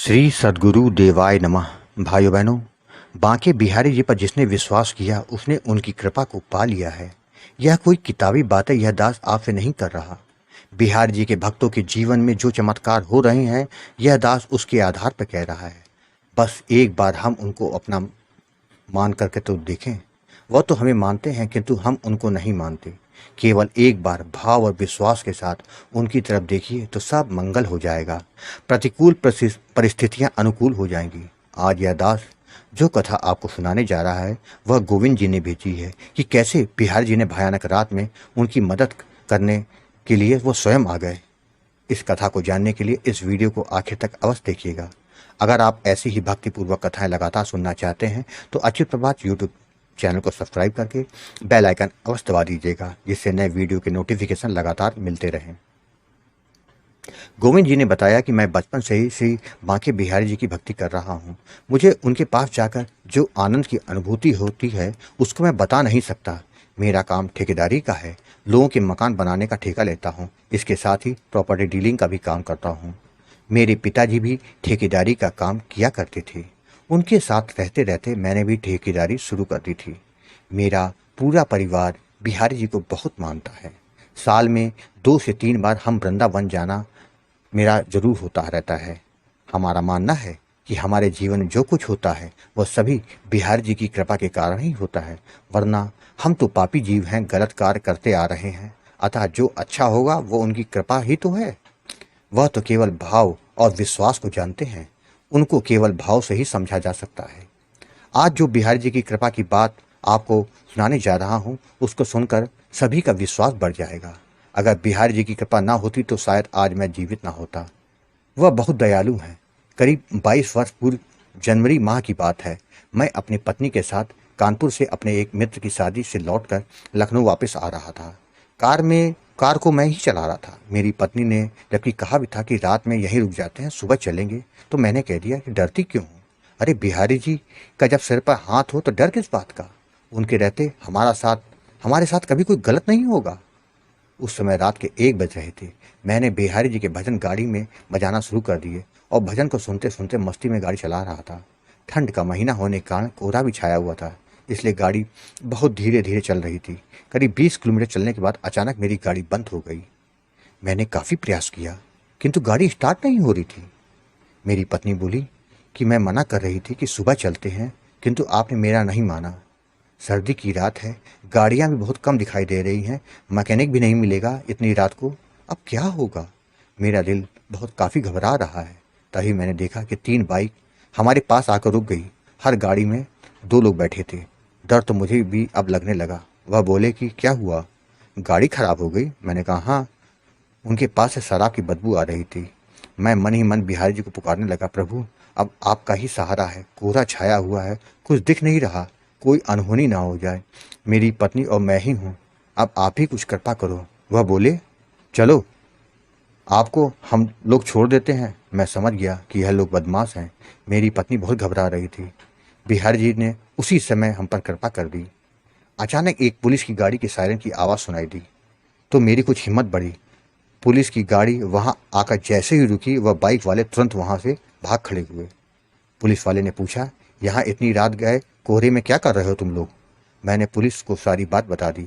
श्री सद्गुरु देवाय नमः। भाइयों बहनों, बांके बिहारी जी पर जिसने विश्वास किया उसने उनकी कृपा को पा लिया है। यह कोई किताबी बातें यह दास आपसे नहीं कर रहा। बिहारी जी के भक्तों के जीवन में जो चमत्कार हो रहे हैं यह दास उसके आधार पर कह रहा है। बस एक बार हम उनको अपना मान करके तो देखें। वह तो हमें मानते हैं किंतु हम उनको नहीं मानते। केवल एक बार भाव और विश्वास के साथ उनकी तरफ देखिए तो सब मंगल हो जाएगा। प्रतिकूल परिस्थितियां अनुकूल हो जाएंगी। आज यह दास जो कथा आपको सुनाने जा रहा है वह गोविंद जी ने भेजी है कि कैसे बिहार जी ने भयानक रात में उनकी मदद करने के लिए वो स्वयं आ गए। इस कथा को जानने के लिए इस वीडियो को आखिर तक अवश्य देखिएगा। अगर आप ऐसी ही भक्तिपूर्वक कथाएं लगातार सुनना चाहते हैं तो अच्युत प्रभात यूट्यूब चैनल को सब्सक्राइब करके बेल आइकन अवश्य दबा दीजिएगा, जिससे नए वीडियो के नोटिफिकेशन लगातार मिलते रहें। गोविंद जी ने बताया कि मैं बचपन से ही श्री बांके बिहारी जी की भक्ति कर रहा हूँ। मुझे उनके पास जाकर जो आनंद की अनुभूति होती है उसको मैं बता नहीं सकता। मेरा काम ठेकेदारी का है, लोगों के मकान बनाने का ठेका लेता हूँ। इसके साथ ही प्रॉपर्टी डीलिंग का भी काम करता हूँ। मेरे पिताजी भी ठेकेदारी का काम किया करते थे। उनके साथ रहते रहते मैंने भी ठेकेदारी शुरू कर दी थी। मेरा पूरा परिवार बिहारी जी को बहुत मानता है। साल में 2 से 3 बार हम वृंदावन जाना मेरा जरूर होता रहता है। हमारा मानना है कि हमारे जीवन में जो कुछ होता है वह सभी बिहारी जी की कृपा के कारण ही होता है, वरना हम तो पापी जीव हैं, गलत कार्य करते आ रहे हैं। अतः जो अच्छा होगा वो उनकी कृपा ही तो है। वह तो केवल भाव और विश्वास को जानते हैं। उनको केवल भाव से ही समझा जा सकता है। आज जो बिहारी जी की कृपा की बात आपको सुनाने जा रहा हूँ उसको सुनकर सभी का विश्वास बढ़ जाएगा। अगर बिहारी जी की कृपा ना होती तो शायद आज मैं जीवित ना होता। वह बहुत दयालु हैं। करीब 22 वर्ष पूर्व जनवरी माह की बात है। मैं अपनी पत्नी के साथ कानपुर से अपने एक मित्र की शादी से लौटकर लखनऊ वापस आ रहा था। कार को मैं ही चला रहा था। मेरी पत्नी ने जबकि कहा भी था कि रात में यहीं रुक जाते हैं, सुबह चलेंगे, तो मैंने कह दिया कि डरती क्यों हो? अरे बिहारी जी का जब सिर पर हाथ हो तो डर किस बात का? उनके रहते हमारे साथ कभी कोई गलत नहीं होगा। उस समय रात के 1 बज रहे थे। मैंने बिहारी जी के भजन गाड़ी में बजाना शुरू कर दिए और भजन को सुनते सुनते मस्ती में गाड़ी चला रहा था। ठंड का महीना होने के कारण कोहरा भी छाया हुआ था, इसलिए गाड़ी बहुत धीरे धीरे चल रही थी। करीब 20 किलोमीटर चलने के बाद अचानक मेरी गाड़ी बंद हो गई। मैंने काफ़ी प्रयास किया किंतु गाड़ी स्टार्ट नहीं हो रही थी। मेरी पत्नी बोली कि मैं मना कर रही थी कि सुबह चलते हैं, किंतु आपने मेरा नहीं माना। सर्दी की रात है, गाड़ियां भी बहुत कम दिखाई दे रही हैं, मैकेनिक भी नहीं मिलेगा इतनी रात को। अब क्या होगा? मेरा दिल बहुत काफ़ी घबरा रहा है। तभी मैंने देखा कि 3 बाइक हमारे पास आकर रुक गई। हर गाड़ी में 2 लोग बैठे थे। डर तो मुझे भी अब लगने लगा। वह बोले कि क्या हुआ, गाड़ी खराब हो गई? मैंने कहा हाँ। उनके पास से शराब की बदबू आ रही थी। मैं मन ही मन बिहारी जी को पुकारने लगा, प्रभु अब आपका ही सहारा है, कोहरा छाया हुआ है, कुछ दिख नहीं रहा, कोई अनहोनी ना हो जाए। मेरी पत्नी और मैं ही हूँ, अब आप ही कुछ कृपा करो। वह बोले चलो आपको हम लोग छोड़ देते हैं। मैं समझ गया कि यह लोग बदमाश हैं। मेरी पत्नी बहुत घबरा रही थी। बिहारी जी ने उसी समय हम पर कृपा कर दी। अचानक एक पुलिस की गाड़ी की सायरन की आवाज़ सुनाई दी तो मेरी कुछ हिम्मत बढ़ी। पुलिस की गाड़ी वहां आकर जैसे ही रुकी वह बाइक वाले तुरंत वहां से भाग खड़े हुए। पुलिस वाले ने पूछा, यहाँ इतनी रात गए कोहरे में क्या कर रहे हो तुम लोग? मैंने पुलिस को सारी बात बता दी।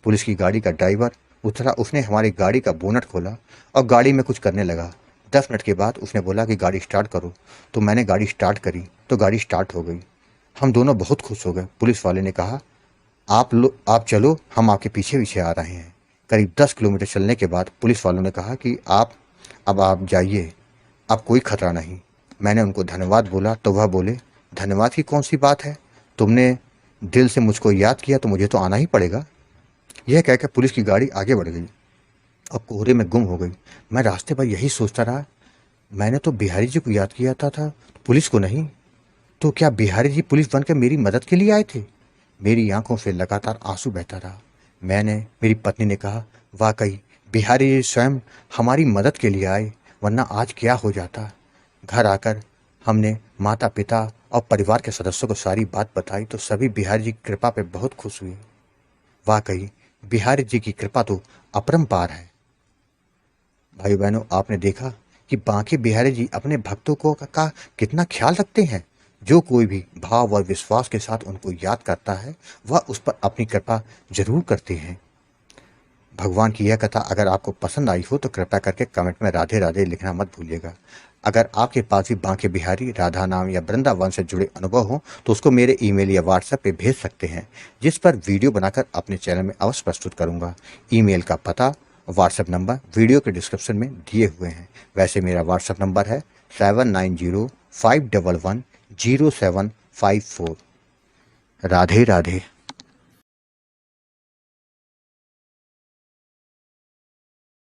पुलिस की गाड़ी का ड्राइवर उतरा, उसने हमारी गाड़ी का बोनट खोला और गाड़ी में कुछ करने लगा। 10 मिनट के बाद उसने बोला कि गाड़ी स्टार्ट करो, तो मैंने गाड़ी स्टार्ट करी तो गाड़ी स्टार्ट हो गई। हम दोनों बहुत खुश हो गए। पुलिस वाले ने कहा, आप चलो, हम आपके पीछे पीछे आ रहे हैं। करीब 10 किलोमीटर चलने के बाद पुलिस वालों ने कहा कि अब आप जाइए, अब कोई खतरा नहीं। मैंने उनको धन्यवाद बोला तो वह बोले, धन्यवाद की कौन सी बात है, तुमने दिल से मुझको याद किया तो मुझे तो आना ही पड़ेगा। यह कहकर पुलिस की गाड़ी आगे बढ़ गई और कोहरे में गुम हो गई। मैं रास्ते पर यही सोचता रहा, मैंने तो बिहारी जी को याद किया था पुलिस को नहीं। तो क्या बिहारी जी पुलिस बनकर मेरी मदद के लिए आए थे? मेरी आंखों से लगातार आंसू बहता रहा। मेरी पत्नी ने कहा, वाकई बिहारी जी स्वयं हमारी मदद के लिए आए, वरना आज क्या हो जाता। घर आकर हमने माता पिता और परिवार के सदस्यों को सारी बात बताई तो सभी बिहारी जी की कृपा पे बहुत खुश हुए। वाकई बिहारी जी की कृपा तो अपरंपार है। भाई बहनों, आपने देखा कि बांके बिहारी जी अपने भक्तों का कितना ख्याल रखते हैं। जो कोई भी भाव और विश्वास के साथ उनको याद करता है, वह उस पर अपनी कृपा जरूर करते हैं। भगवान की यह कथा अगर आपको पसंद आई हो तो कृपया करके कमेंट में राधे राधे लिखना मत भूलिएगा। अगर आपके पास भी बांके बिहारी, राधा नाम या वृंदावन से जुड़े अनुभव हो तो उसको मेरे ईमेल या व्हाट्सएप पे भेज सकते हैं, जिस पर वीडियो बनाकर अपने चैनल में अवश्य प्रस्तुत करूंगा। ईमेल का पता, व्हाट्सएप नंबर वीडियो के डिस्क्रिप्शन में दिए हुए हैं। वैसे मेरा व्हाट्सएप नंबर है 7905110754। राधे राधे।